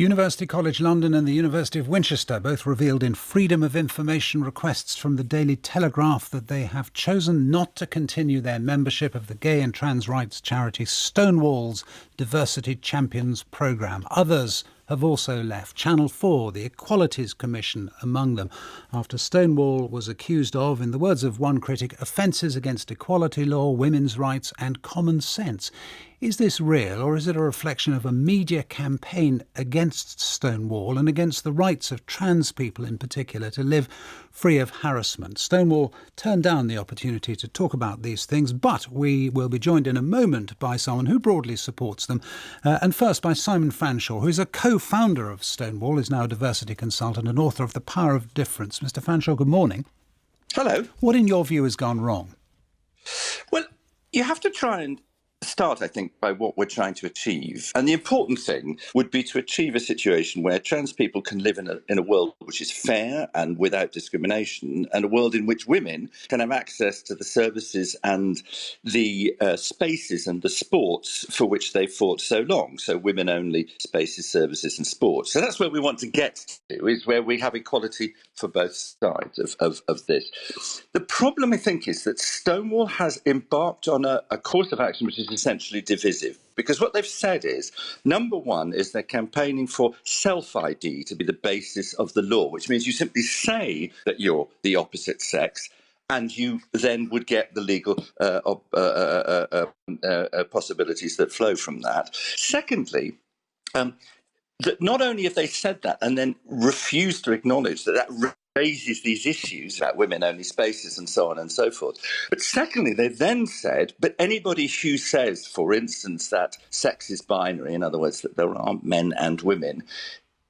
University College London and the University of Winchester both revealed in Freedom of Information requests from the Daily Telegraph that they have chosen not to continue their membership of the gay and trans rights charity Stonewall's Diversity Champions programme. Others have also left, Channel 4, the Equalities Commission among them, after Stonewall was accused of, in the words of one critic, offences against equality law, women's rights and common sense. Is this real, or is it a reflection of a media campaign against Stonewall and against the rights of trans people in particular to live free of harassment? Stonewall turned down the opportunity to talk about these things, but we will be joined in a moment by someone who broadly supports them. And first by Simon Fanshawe, who is a co-founder of Stonewall, is now a diversity consultant and author of The Power of Difference. Mr. Fanshawe, good morning. Hello. What in your view has gone wrong? Well, you have to try and start, I think, by what we're trying to achieve. And the important thing would be to achieve a situation where trans people can live in a world which is fair and without discrimination, and a world in which women can have access to the services and the spaces and the sports for which they fought so long. So women-only spaces, services and sports. So that's where we want to get to, is where we have equality for both sides of this. The problem, I think, is that Stonewall has embarked on a course of action which is essentially divisive, because what they've said is, number one, is they're campaigning for self-ID to be the basis of the law, which means you simply say that you're the opposite sex and you then would get the legal possibilities that flow from that. Secondly, that not only have they said that and then refused to acknowledge that raises these issues about women-only spaces and so on and so forth. But secondly, they then said, but anybody who says, for instance, that sex is binary, in other words, that there aren't men and women,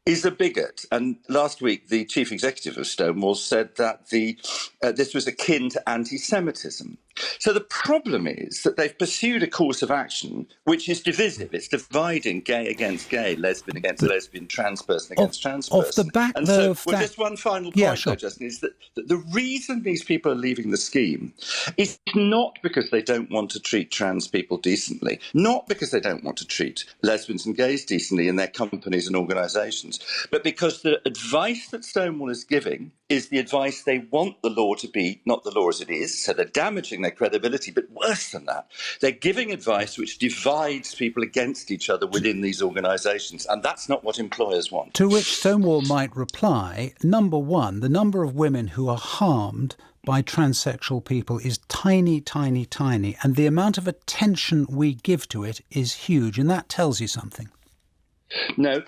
is a bigot. And last week, the chief executive of Stonewall said that this was akin to anti-Semitism. So the problem is that they've pursued a course of action which is divisive. It's dividing gay against gay, lesbian against lesbian, trans person against trans person. Off the back, and though, so, just one final point, though, Justin, is that the reason these people are leaving the scheme is not because they don't want to treat trans people decently, not because they don't want to treat lesbians and gays decently in their companies and organisations, but because the advice that Stonewall is giving is the advice they want the law to be, not the law as it is. So they're damaging their credibility, but worse than that, they're giving advice which divides people against each other within these organisations, and that's not what employers want. To which Stonewall might reply, number one, the number of women who are harmed by transsexual people is tiny, tiny, tiny, and the amount of attention we give to it is huge, and that tells you something. No,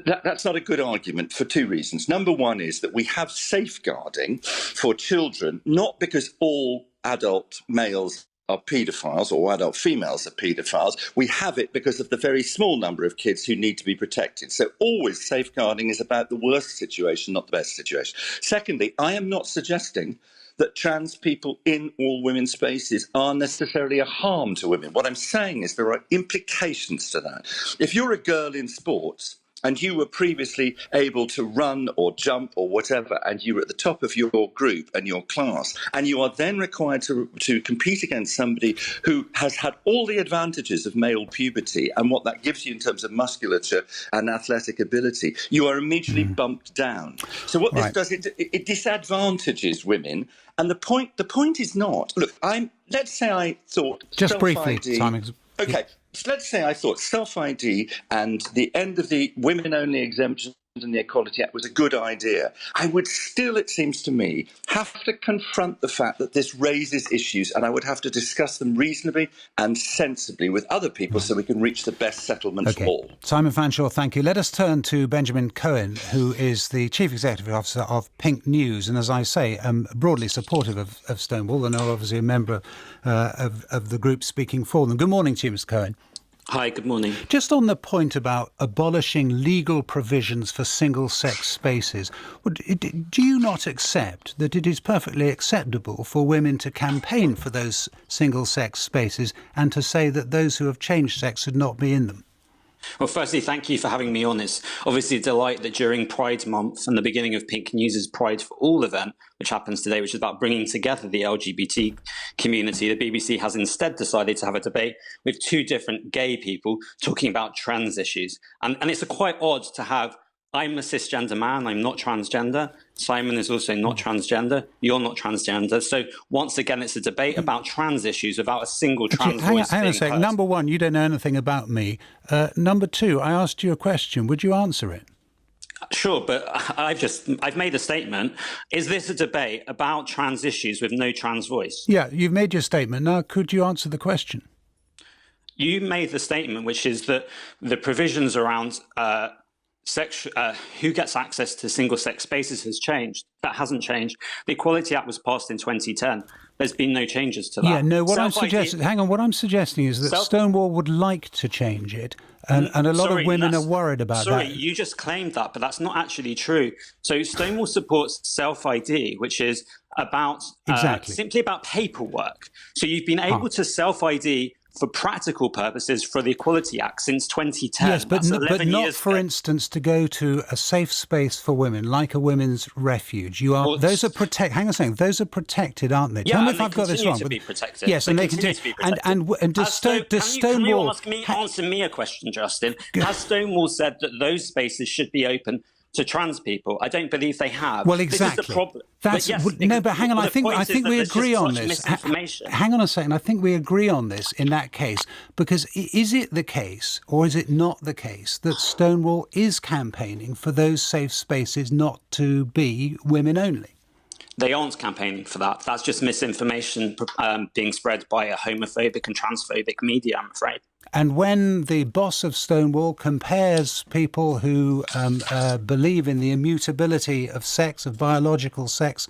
that's not a good argument for two reasons. Number one is that we have safeguarding for children, not because all adult males are paedophiles or adult females are paedophiles. We have it because of the very small number of kids who need to be protected. So always safeguarding is about the worst situation, not the best situation. Secondly, I am not suggesting that trans people in all women's spaces are necessarily a harm to women. What I'm saying is there are implications to that. If you're a girl in sports and you were previously able to run or jump or whatever, and you were at the top of your group and your class, and you are then required to compete against somebody who has had all the advantages of male puberty and what that gives you in terms of musculature and athletic ability, you are immediately bumped down. So what this does, it disadvantages women. And the point is not, look, let's say I thought just briefly, Simon. Okay. So let's say I thought self-ID and the end of the women-only exemption and the Equality Act was a good idea. I would still, it seems to me, have to confront the fact that this raises issues, and I would have to discuss them reasonably and sensibly with other people so we can reach the best settlement for all. Simon Fanshawe, thank you. Let us turn to Benjamin Cohen, who is the Chief Executive Officer of Pink News, and as I say, broadly supportive of Stonewall, and are obviously a member of the group speaking for them. Good morning to you, Mr. Cohen. Hi, good morning. Just on the point about abolishing legal provisions for single-sex spaces, do you not accept that it is perfectly acceptable for women to campaign for those single-sex spaces and to say that those who have changed sex should not be in them? Well, firstly, thank you for having me on. It's obviously a delight that during Pride Month and the beginning of Pink News' Pride for All event, which happens today, which is about bringing together the LGBT community, the BBC has instead decided to have a debate with two different gay people talking about trans issues. And it's quite odd to have, I'm a cisgender man, I'm not transgender. Simon is also not transgender. You're not transgender. So once again, it's a debate about trans issues without a single trans voice. Hang on a second. Number one, you don't know anything about me. Number two, I asked you a question. Would you answer it? Sure, but I've made a statement. Is this a debate about trans issues with no trans voice? Yeah, you've made your statement. Now, could you answer the question? You made the statement, which is that the provisions around who gets access to single-sex spaces has changed. That hasn't changed. The Equality Act was passed in 2010. There's been no changes to that. Yeah, no, what I'm suggesting is that Stonewall would like to change it, and a lot of women are worried about that. Sorry, you just claimed that, but that's not actually true. So Stonewall supports self-ID, which is about simply about paperwork. So you've been able to self-ID for practical purposes for the Equality Act since 2010. Yes, but not, for instance, to go to a safe space for women, like a women's refuge. Those are protected. Hang on a second. Those are protected, aren't they? Yeah, Tell me if I've got this wrong. To be protected. Yes, and they continue to be protected. And does Stonewall answer me a question, Justin? Has Stonewall said that those spaces should be open to trans people? I don't believe they have. Well, exactly. This is the problem. But hang on. I think we agree on this. Hang on a second. I think we agree on this in that case, because is it the case, or is it not the case, that Stonewall is campaigning for those safe spaces not to be women only? They aren't campaigning for that. That's just misinformation being spread by a homophobic and transphobic media, I'm afraid. And when the boss of Stonewall compares people who believe in the immutability of sex, of biological sex,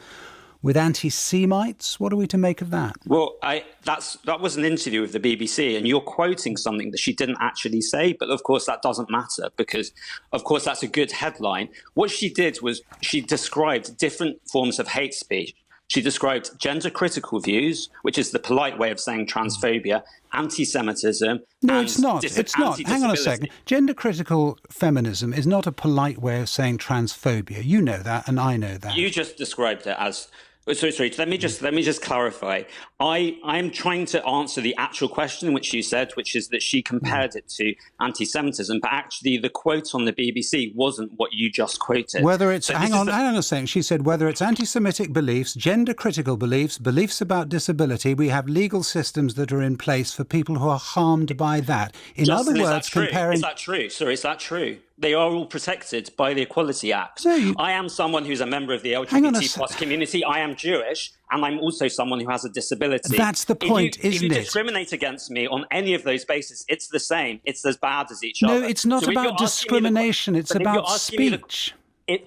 with anti-Semites, what are we to make of that? Well, that was an interview with the BBC, and you're quoting something that she didn't actually say. But of course, that doesn't matter because, of course, that's a good headline. What she did was she described different forms of hate speech. She described gender-critical views, which is the polite way of saying transphobia, anti-Semitism. No, it's not. It's not. Hang on a second. Gender-critical feminism is not a polite way of saying transphobia. You know that, and I know that. You just described it as. Sorry. Let me just clarify. I'm trying to answer the actual question which you said, which is that she compared it to anti-Semitism, but actually the quote on the BBC wasn't what you just quoted. Whether it's hang on a second. She said whether it's anti-Semitic beliefs, gender-critical beliefs, beliefs about disability, we have legal systems that are in place for people who are harmed by that. In other words, comparing. Is that true? Sorry, is that true? They are all protected by the Equality Act. No, I am someone who's a member of the LGBT plus community. I am Jewish, and I'm also someone who has a disability. That's the point, isn't it? If you discriminate against me on any of those bases, it's the same. It's as bad as each other. No, it's not about discrimination. It's about speech.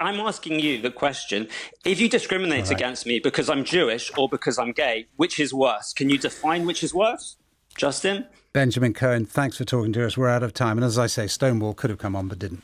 I'm asking you the question. If you discriminate against me because I'm Jewish or because I'm gay, which is worse? Can you define which is worse? Justin? Benjamin Cohen, thanks for talking to us. We're out of time. And as I say, Stonewall could have come on but didn't.